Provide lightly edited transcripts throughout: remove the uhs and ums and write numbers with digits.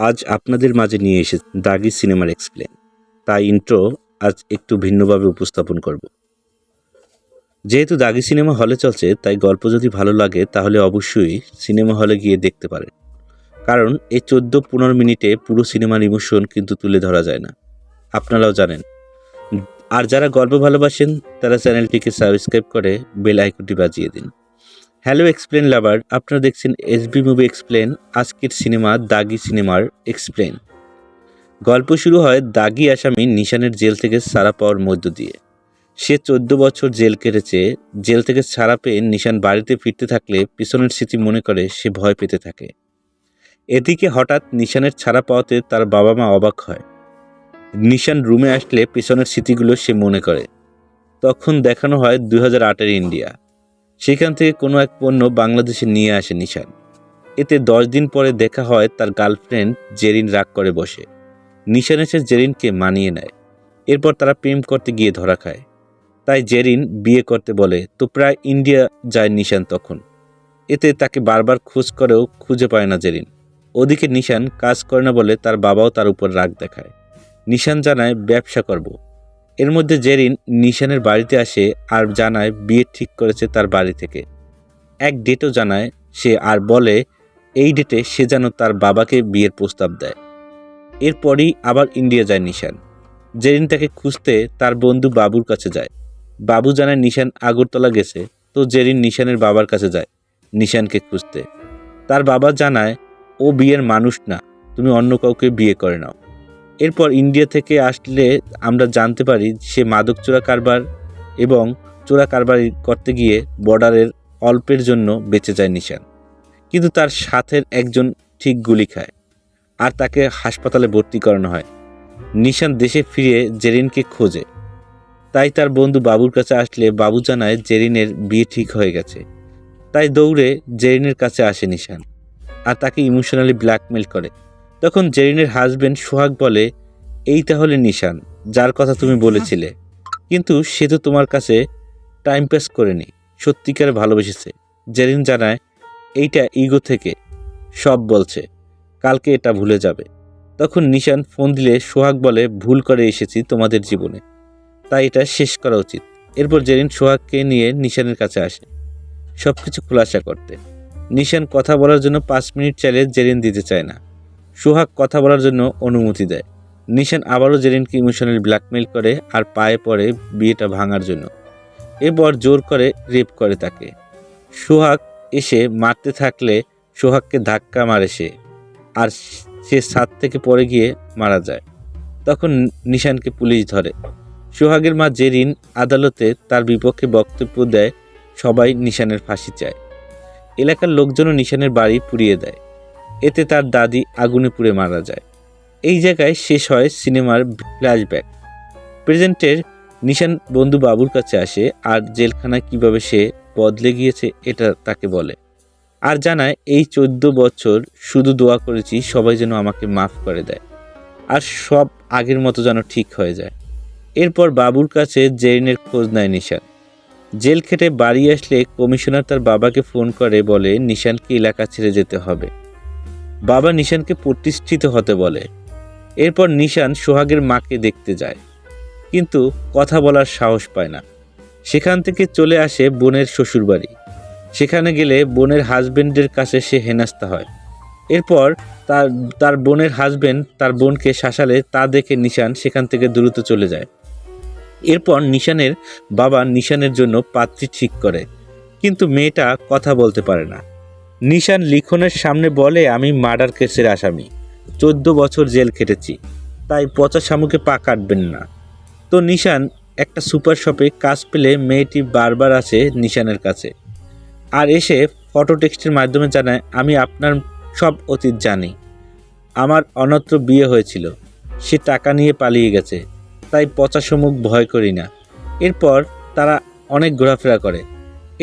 আজ আপনাদের মাঝে নিয়ে এসেছি দাগি সিনেমার এক্সপ্লেন। তাই ইন্ট্রো আজ একটু ভিন্নভাবে উপস্থাপন করব। যেহেতু দাগি সিনেমা হলে চলছে, তাই গল্প যদি ভালো লাগে তাহলে অবশ্যই সিনেমা হলে গিয়ে দেখতে পারেন। কারণ এই 14-15 মিনিটে পুরো সিনেমার ইমোশন কিন্তু তুলে ধরা যায় না, আপনারাও জানেন। আর যারা গল্প ভালোবাসেন তারা চ্যানেলটিকে সাবস্ক্রাইব করে বেল আইকনটি বাজিয়ে দিন। হ্যালো এক্সপ্লেন লাভার, আপনারা দেখছেন এসবি মুভি এক্সপ্লেন। আজকের সিনেমা দাগি সিনেমার এক্সপ্লেন। গল্প শুরু হয় দাগি আসামি নিশানের জেল থেকে ছাড়া পাওয়ার মধ্য দিয়ে। সে 14 বছর জেল কেটেছে। জেল থেকে ছাড়া পেয়ে নিশান বাড়িতে ফিরতে থাকলে পিছনের স্মৃতি মনে করে সে ভয় পেতে থাকে। এদিকে হঠাৎ নিশানের ছাড়া পাওয়াতে তার বাবা মা অবাক হয়। নিশান রুমে আসলে পিছনের স্মৃতিগুলো সে মনে করে। তখন দেখানো হয় 2008-এর ইন্ডিয়া। সেখান থেকে কোনো এক পণ্য বাংলাদেশে নিয়ে আসে নিশান। এতে 10 দিন পরে দেখা হয় তার গার্লফ্রেন্ড জেরিন রাগ করে বসে। নিশান এসে জেরিনকে মানিয়ে নেয়। এরপর তারা প্রেম করতে গিয়ে ধরা খায়। তাই জেরিন বিয়ে করতে বলে, তো প্রায় ইন্ডিয়া যায় নিশান তখন। এতে তাকে বারবার খোঁজ করেও খুঁজে পায় না জেরিন। ওদিকে নিশান কাজ করে না বলে তার বাবাও তার উপর রাগ দেখায়। নিশান জানায় ব্যবসা করব। এর মধ্যে জেরিন নিশানের বাড়িতে আসে আর জানায় বিয়ে ঠিক করেছে তার বাড়ি থেকে। এক ডেটও জানায় সে, আর বলে এই ডেটে সে যেন তার বাবাকে বিয়ের প্রস্তাব দেয়। এরপরই আবার ইন্ডিয়া যায় নিশান। জেরিন তাকে খুঁজতে তার বন্ধু বাবুর কাছে যায়। বাবু জানায় নিশান আগরতলা গেছে। তো জেরিন নিশানের বাবার কাছে যায় নিশানকে খুঁজতে। তার বাবা জানায় ও বিয়ের মানুষ না, তুমি অন্য কাউকে বিয়ে করে নাও। এরপর ইন্ডিয়া থেকে আসলে আমরা জানতে পারি সে মাদক চোরা কারবার এবং চোরা কারবার করতে গিয়ে বর্ডারের অল্পের জন্য বেঁচে যায় নিশান। কিন্তু তার সাথের একজন ঠিক গুলি খায় আর তাকে হাসপাতালে ভর্তি করানো হয়। নিশান দেশে ফিরে জেরিনকে খোঁজে। তাই তার বন্ধু বাবুর কাছে আসলে বাবু জানায় জেরিনের বিয়ে ঠিক হয়ে গেছে। তাই দৌড়ে জেরিনের কাছে আসে নিশান আর তাকে ইমোশনালি ব্ল্যাকমেল করে। তখন জেরিনের হাজবেন্ড সোহাগ বলে, এই তাহলে নিশান যার কথা তুমি বলেছিলে, কিন্তু সে তো তোমার কাছে টাইম পাস করেনি, সত্যিকারে ভালোবেসেছে। জেরিন জানায় এইটা ইগো থেকে সব বলছে, কালকে এটা ভুলে যাবে। তখন নিশান ফোন দিলে সোহাগ বলে, ভুল করে এসেছি তোমাদের জীবনে, তাই এটা শেষ করা উচিত। এরপর জেরিন সোহাগকে নিয়ে নিশানের কাছে আসে সব কিছু খোলাসা করতে। নিশান কথা বলার জন্য 5 মিনিট চাইলে জেরিন দিতে চায় না। সোহাগ কথা বলার জন্য অনুমতি দেয়। নিশান আবারও জেরিনকে ইমোশনালি ব্ল্যাকমেল করে আর পায়ে পড়ে বিয়েটা ভাঙার জন্য। এরপর জোর করে রেপ করে তাকে। সোহাগ এসে মারতে থাকলে সোহাগকে ধাক্কা মারে সে, আর সে ছাদ থেকে পড়ে গিয়ে মারা যায়। তখন নিশানকে পুলিশ ধরে। সোহাগের মা জেরিন আদালতে তার বিপক্ষে বক্তব্য দেয়। সবাই নিশানের ফাঁসি চায়। এলাকার লোকজনও নিশানের বাড়ি পুড়িয়ে দেয়। এতে তার দাদি আগুনে পুড়ে মারা যায়। এই জায়গায় শেষ হয় সিনেমার ফ্ল্যাশব্যাক। প্রেজেন্টের নিশান বন্ধু বাবুর কাছে আসে আর জেলখানায় কিভাবে সে বদলে গিয়েছে এটা তাকে বলে, আর জানায় এই 14 বছর শুধু দোয়া করেছি সবাই যেন আমাকে মাফ করে দেয় আর সব আগের মতো যেন ঠিক হয়ে যায়। এরপর বাবুর কাছে জেরিনের খোঁজ নেয় নিশান। জেল খেটে বাড়ি আসলে কমিশনার তার বাবাকে ফোন করে বলে নিশানকে এলাকা ছেড়ে যেতে হবে। বাবা নিশানকে প্রতিষ্ঠিত হতে বলে। এরপর নিশান সোহাগের মাকে দেখতে যায়, কিন্তু কথা বলার সাহস পায় না। সেখান থেকে চলে আসে বোনের শ্বশুরবাড়ি। সেখানে গেলে বোনের হাজবেন্ডের কাছে সে হেনস্থা হয়। এরপর তার বোনের হাজবেন্ড তার বোনকে শাসালে তা দেখে নিশান সেখান থেকে দ্রুত চলে যায়। এরপর নিশানের বাবা নিশানের জন্য পাত্রী ঠিক করে, কিন্তু মেয়েটা কথা বলতে পারে না। নিশান লিখনের সামনে বলে, আমি মার্ডার কেসের আসামি, 14 বছর জেল খেটেছি, তাই পচা শামুকে পা কাটবেন না। তো নিশান একটা সুপার শপে কাজ পেলে মেয়েটি বারবার আসে নিশানের কাছে আর এসে ফটো টেক্সটের মাধ্যমে জানায়, আমি আপনার সব অতীত জানি। আমার অন্যত্র বিয়ে হয়েছিল, সে টাকা নিয়ে পালিয়ে গেছে, তাই পচা শামুক ভয় করি না। এরপর তারা অনেক ঘোরাফেরা করে।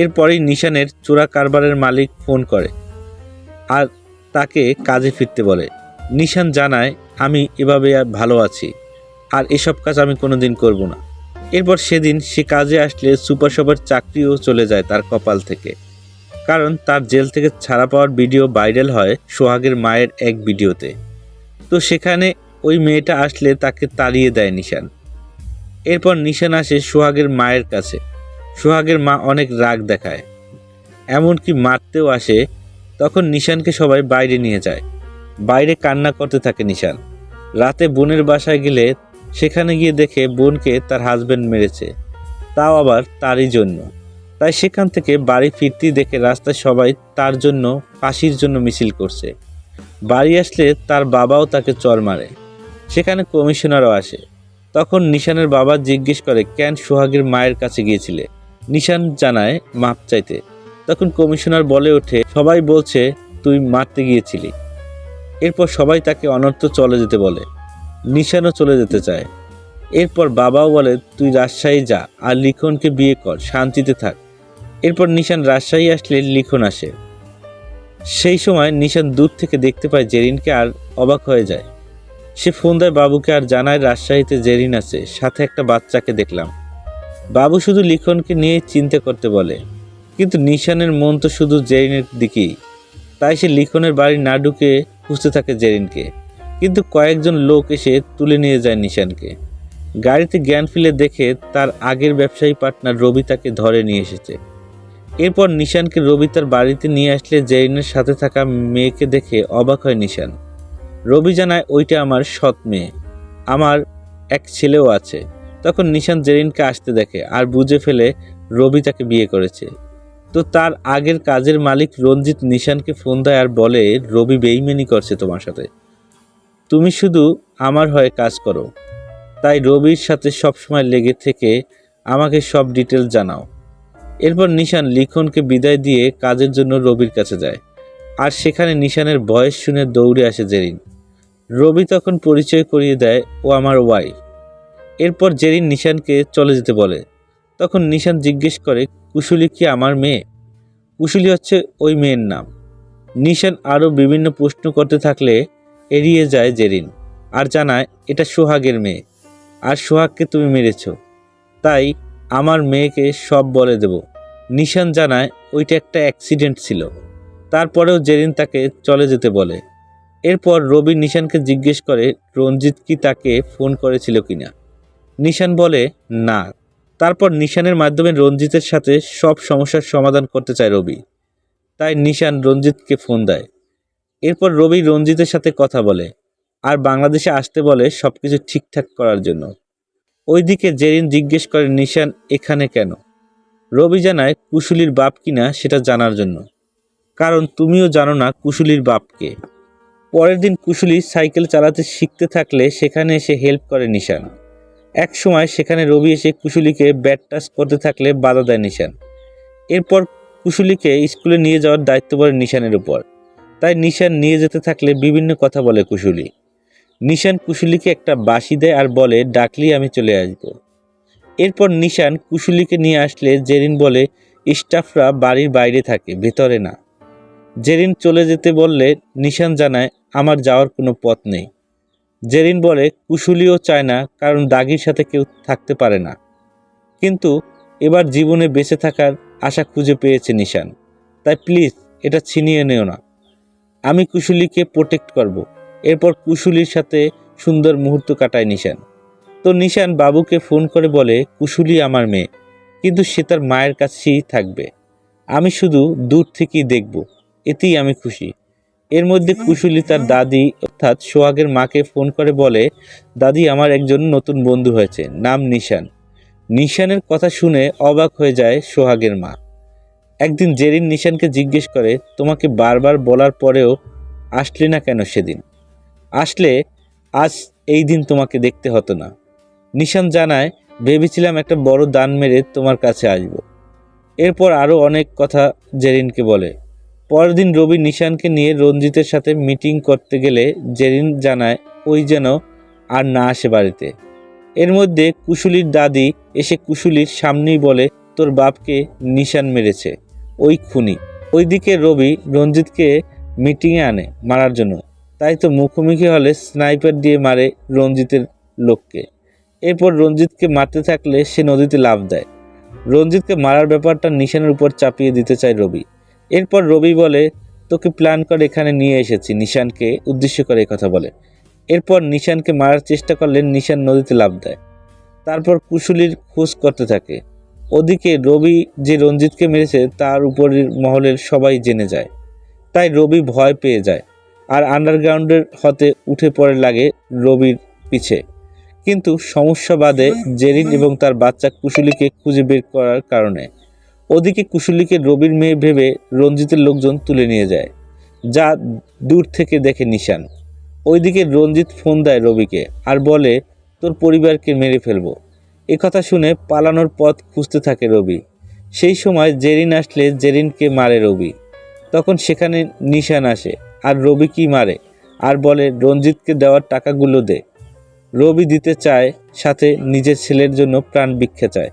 এরপরই নিশানের চোরা কারবারের মালিক ফোন করে আর তাকে কাজে ফিরতে বলে। নিশান জানায়, আমি এভাবে ভালো আছি আর এসব কাজ আমি কোনোদিন করব না। এরপর সেদিন সে কাজে আসলে সুপার শপের চাকরিও চলে যায় তার কপাল থেকে, কারণ তার জেল থেকে ছাড়া পাওয়ার ভিডিও ভাইরাল হয় সোহাগের মায়ের এক ভিডিওতে। তো সেখানে ওই মেয়েটা আসলে তাকে তাড়িয়ে দেয় নিশান। এরপর নিশান আসে সোহাগের মায়ের কাছে। সোহাগের মা অনেক রাগ দেখায়, এমনকি মারতেও আসে। তখন নিশানকে সবাই বাইরে নিয়ে যায়। বাইরে কান্না করতে থাকে নিশান। রাতে বোনের বাসায় গেলে সেখানে গিয়ে দেখে বোনকে তার হাজবেন্ড মেরেছে, তাও আবার তারই জন্য। তাই সেখান থেকে বাড়ি ফিরতেই দেখে রাস্তায় সবাই তার জন্য ফাঁসির জন্য মিছিল করছে। বাড়ি আসলে তার বাবাও তাকে চর মারে। সেখানে কমিশনারও আসে। তখন নিশানের বাবা জিজ্ঞেস করে, কেন সোহাগের মায়ের কাছে গিয়েছিলে? নিশান জানায় মাপ চাইতে। তখন কমিশনার বলে ওঠে, সবাই বলছে তুই মারতে গিয়েছিলি। এরপর সবাই তাকে অনর্থ চলে যেতে বলে। নিশানও চলে যেতে চায়। এরপর বাবাও বলে, তুই রাজশাহী যা আর লিখনকে বিয়ে কর, শান্তিতে থাক। এরপর নিশান রাজশাহী আসলে লিখন আসে। সেই সময় নিশান দূর থেকে দেখতে পায় জেরিনকে আর অবাক হয়ে যায়। সে ফোন দেয় বাবুকে আর জানায় রাজশাহীতে জেরিন আছে, সাথে একটা বাচ্চাকে দেখলাম। বাবু শুধু লিখনকে নিয়ে চিন্তা করতে বলে, কিন্তু নিশানের মন তো শুধু জেরিনের দিকেই। তাই সে লিখনের বাড়ি না ঢুকে খুঁজতে থাকে জেরিনকে। কিন্তু কয়েকজন লোক এসে তুলে নিয়ে যায় নিশানকে। গাড়িতে জ্ঞান ফিরে দেখে তার আগের ব্যবসায়ী পার্টনার রবি তাকে ধরে নিয়ে এসেছে। এরপর নিশানকে রবি তার বাড়িতে নিয়ে আসলে জেরিনের সাথে থাকা মেয়েকে দেখে অবাক হয় নিশান। রবি জানায়, ওইটা আমার সৎ মেয়ে, আমার এক ছেলেও আছে। তখন নিশান জেরিনকে আসতে দেখে আর বুঝে ফেলে রবি তাকে বিয়ে করেছে। তো তার আগের কাজের মালিক রঞ্জিত নিশানকে ফোন দেয় আর বলে, রবি বেইমানি করছে তোমার সাথে, তুমি শুধু আমার হয়ে কাজ করো। তাই রবির সাথে সবসময় লেগে থেকে আমাকে সব ডিটেলস জানাও। এরপর নিশান লিখনকে বিদায় দিয়ে কাজের জন্য রবির কাছে যায়। আর সেখানে নিশানের বয়স শুনে দৌড়ে আসে জেরিন। রবি তখন পরিচয় করিয়ে দেয়, ও আমার ওয়াইফ। এরপর জেরিন নিশানকে চলে যেতে বলে। তখন নিশান জিজ্ঞেস করে, কুশলী কি আমার মেয়ে? কুশলী হচ্ছে ওই মেয়ের নাম। নিশান আরও বিভিন্ন প্রশ্ন করতে থাকলে এড়িয়ে যায় জেরিন আর জানায়, এটা সোহাগের মেয়ে, আর সোহাগকে তুমি মেরেছ, তাই আমার মেয়েকে সব বলে দেব। নিশান জানায় ওইটা একটা অ্যাক্সিডেন্ট ছিল। তারপরেও জেরিন তাকে চলে যেতে বলে। এরপর রবি নিশানকে জিজ্ঞেস করে, রঞ্জিত কি তাকে ফোন করেছিল কিনা? নিশান বলে না। তারপর নিশানের মাধ্যমে রঞ্জিতের সাথে সব সমস্যার সমাধান করতে চায় রবি। তাই নিশান রঞ্জিতকে ফোন দেয়। এরপর রবি রঞ্জিতের সাথে কথা বলে আর বাংলাদেশে আসতে বলে সবকিছু ঠিকঠাক করার জন্য। ওইদিকে জেরিন জিজ্ঞেস করে, নিশান এখানে কেন? রবি জানায়, কুশলীর বাপ কিনা সেটা জানার জন্য, কারণ তুমিও জানো না কুশলীর বাপকে। পরের দিন কুশলী সাইকেল চালাতে শিখতে থাকলে সেখানে এসে হেল্প করে নিশান। এক সময় সেখানে রবি এসে কুশলীকে ব্যাট টাচ করতে থাকলে বাধা দেয় নিশান। এরপর কুশলীকে স্কুলে নিয়ে যাওয়ার দায়িত্ব পড়ে নিশানের উপর। তাই নিশান নিয়ে যেতে থাকলে বিভিন্ন কথা বলে কুশলী। নিশান কুশলীকে একটা বাঁশি দেয় আর বলে, ডাকলেই আমি চলে আসব। এরপর নিশান কুশলীকে নিয়ে আসলে জেরিন বলে, স্টাফরা বাড়ির বাইরে থাকে, ভেতরে না। জেরিন চলে যেতে বললে নিশান জানায়, আমার যাওয়ার কোনো পথ নেই। জেরিন বলে, কুশলীও চায় না, কারণ দাগির সাথে কেউ থাকতে পারে না। কিন্তু এবার জীবনে বেঁচে থাকার আশা খুঁজে পেয়েছে নিশান, তাই প্লিজ এটা ছিনিয়ে নিও না। আমি কুশলীকে প্রোটেক্ট করব। এরপর কুশলীর সাথে সুন্দর মুহূর্ত কাটায় নিশান। তো নিশান বাবুকে ফোন করে বলে, কুশলী আমার মেয়ে, কিন্তু সে তার মায়ের কাছেই থাকবে। আমি শুধু দূর থেকেই দেখব, এতেই আমি খুশি। এর মধ্যে কুশলী তার দাদি অর্থাৎ সোহাগের মাকে ফোন করে বলে, দাদি, আমার একজন নতুন বন্ধু হয়েছে, নাম নিশান। নিশানের কথা শুনে অবাক হয়ে যায় সোহাগের মা। একদিন জেরিন নিশানকে জিজ্ঞেস করে, তোমাকে বারবার বলার পরেও আসলে না কেন সেদিন? আসলে আজ এই দিন তোমাকে দেখতে হতো না। নিশান জানায়, ভেবেছিলাম একটা বড় দান মেরে তোমার কাছে আসব। এরপর আরও অনেক কথা জেরিনকে বলে। পরের দিন রবি নিশানকে নিয়ে রঞ্জিতের সাথে মিটিং করতে গেলে জেরিন জানায়, ওই যেন আর না আসে বাড়িতে। এর মধ্যে কুশলীর দাদি এসে কুশলীর সামনেই বলে, তোর বাপকে নিশান মেরেছে, ওই খুনি। ওইদিকে রবি রঞ্জিতকে মিটিংয়ে আনে মারার জন্য। তাই তো মুখোমুখি হলে স্নাইপার দিয়ে মারে রঞ্জিতের লোককে। এরপর রঞ্জিতকে মারতে থাকলে সে নদীতে লাফ দেয়। রঞ্জিতকে মারার ব্যাপারটা নিশানের উপর চাপিয়ে দিতে চায় রবি। এরপর রবি বলে, তোকে প্ল্যান করে এখানে নিয়ে এসেছি, নিশানকে উদ্দেশ্য করে কথা বলে। এরপর নিশানকে মারার চেষ্টা করলে নিশান নদীতে লাফ দেয়। তারপর কুশুলির খোঁজ করতে থাকে। ওদিকে রবি যে রঞ্জিতকে মেরেছে তার উপরের মহলের সবাই জেনে যায়। তাই রবি ভয় পেয়ে যায় আর আন্ডারগ্রাউন্ডের হতে উঠে পড়ে লাগে রবির পিছে। কিন্তু সমস্যা বাধে জেরিন এবং তার বাচ্চা কুশুলিকে খুঁজে বের করার কারণে। ওদিকে কুশুলিকে রবির মেয়ে ভেবে রঞ্জিতের লোকজন তুলে নিয়ে যায়, যা দূর থেকে দেখে নিশান। ওইদিকে রঞ্জিত ফোন দেয় রবিকে আর বলে, তোর পরিবারকে মেরে ফেলবো। কথা শুনে পালানোর পথ খুঁজতে থাকে রবি। সেই সময় জেরিন আসলে জেরিনকে মারে রবি। তখন সেখানে নিশান আসে আর রবি কি মারে আর বলে, রঞ্জিতকে দেওয়ার টাকাগুলো দে। রবি দিতে চায়, সাথে নিজের ছেলের জন্য প্রাণ ভিক্ষা চায়।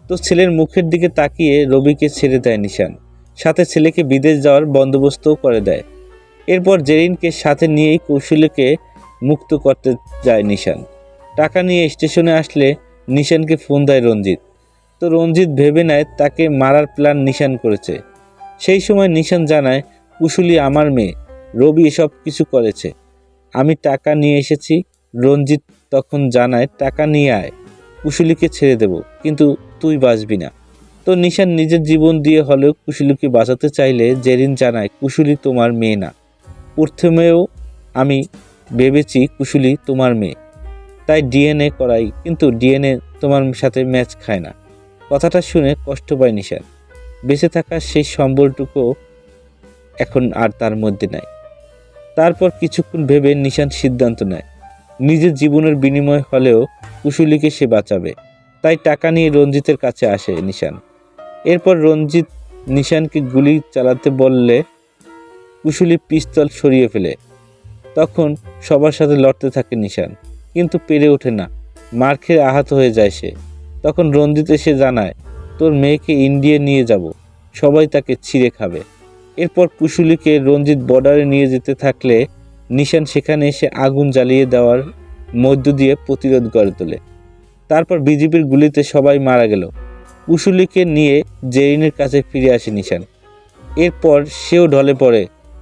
তো ছেলের মুখের দিকে তাকিয়ে রবিকে ছেড়ে দেয় নিশান, সাথে ছেলেকে বিদেশ যাওয়ার বন্দোবস্তও করে দেয়। এরপর জেরিনকে সাথে নিয়েই কৌশলীকে মুক্ত করতে যায় নিশান। টাকা নিয়ে স্টেশনে আসলে নিশানকে ফোন দেয় রঞ্জিত। তো রঞ্জিত ভেবে নেয় তাকে মারার প্ল্যান নিশান করেছে। সেই সময় নিশান জানায়, কুশুলি আমার মেয়ে, রবি এসব কিছু করেছে, আমি টাকা নিয়ে এসেছি। রঞ্জিত তখন জানায়, টাকা নিয়ে আয়, কুশুলিকে ছেড়ে দেব, কিন্তু তুই বাঁচবি না। তো নিশান নিজের জীবন দিয়ে হলেও কুশুলিকে বাঁচাতে চাইলে জেরিন জানায়, কুশুলি তোমার মেয়ে না। প্রথমেও আমি ভেবেছি কুশুলি তোমার মেয়ে, তাই ডিএনএ করাই, কিন্তু ডিএনএ তোমার সাথে ম্যাচ খায় না। কথাটা শুনে কষ্ট পায় নিশান। বেঁচে থাকার সেই সম্বলটুকু এখন আর তার মধ্যে নাই। তারপর কিছুক্ষণ ভেবে নিশান সিদ্ধান্ত নেয়, নিজের জীবনের বিনিময় হলেও কুশুলিকে সে বাঁচাবে। তাই টাকা নিয়ে রঞ্জিতের কাছে আসে নিশান। এরপর রঞ্জিত নিশানকে গুলি চালাতে বললে কুশুলি পিস্তল সরিয়ে ফেলে। তখন সবার সাথে লড়তে থাকে নিশান, কিন্তু পেরে ওঠে না, মার খেয়ে আহত হয়ে যায় সে। তখন রঞ্জিত এসে জানায়, তোর মেয়েকে ইন্ডিয়া নিয়ে যাব, সবাই তাকে ছিঁড়ে খাবে। এরপর কুশুলিকে রঞ্জিত বর্ডারে নিয়ে যেতে থাকলে নিশান সেখানে এসে আগুন জ্বালিয়ে দেওয়ার মধ্য দিয়ে প্রতিরোধ গড়ে তোলে। তারপর বিজেপির গুলিতে সবাই মারা গেল। কুশুলিকে নিয়ে জেরিনের কাছে ফিরে আসে নিশান। এরপর সেও ঢলে পড়ে,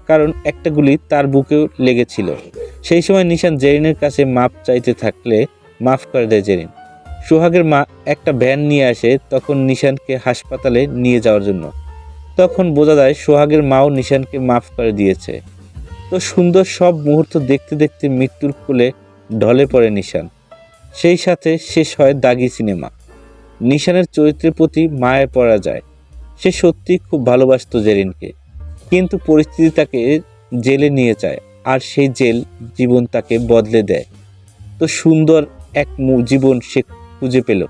কারণ একটা গুলি তার বুকেও লেগেছিল। সেই সময় নিশান জেরিনের কাছে মাপ চাইতে থাকলে মাফ করে দেয় জেরিন। সোহাগের মা একটা ভ্যান নিয়ে আসে তখন নিশানকে হাসপাতালে নিয়ে যাওয়ার জন্য। তখন বোঝা যায় সোহাগের মাও নিশানকে মাফ করে দিয়েছে। তো সুন্দর সব মুহূর্ত দেখতে দেখতে মৃত্যুর কোলে ঢলে পড়ে নিশান। সেই সাথে শেষ হয় দাগি সিনেমা। নিশানের চরিত্রের প্রতি মায়া পড়া যায়। সে সত্যি খুব ভালোবাসত জেরিনকে, কিন্তু পরিস্থিতি তাকে জেলে নিয়ে যায় আর সেই জেল জীবন তাকে বদলে দেয়। তো সুন্দর এক জীবন সে খুঁজে পেল,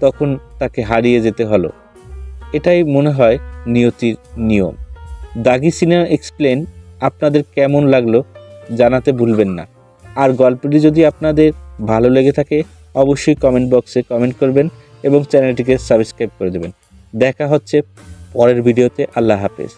তখন তাকে হারিয়ে যেতে হলো। এটাই মনে হয় নিয়তির নিয়ম। দাগি সিনেমা এক্সপ্লেন আপনাদের কেমন লাগলো জানাতে ভুলবেন না। আর গল্পটি যদি আপনাদের ভালো লেগে থাকে অবশ্যই কমেন্ট বক্সে কমেন্ট করবেন এবং চ্যানেলটিকে সাবস্ক্রাইব করে দেবেন। দেখা হচ্ছে পরের ভিডিওতে। আল্লাহ হাফেজ।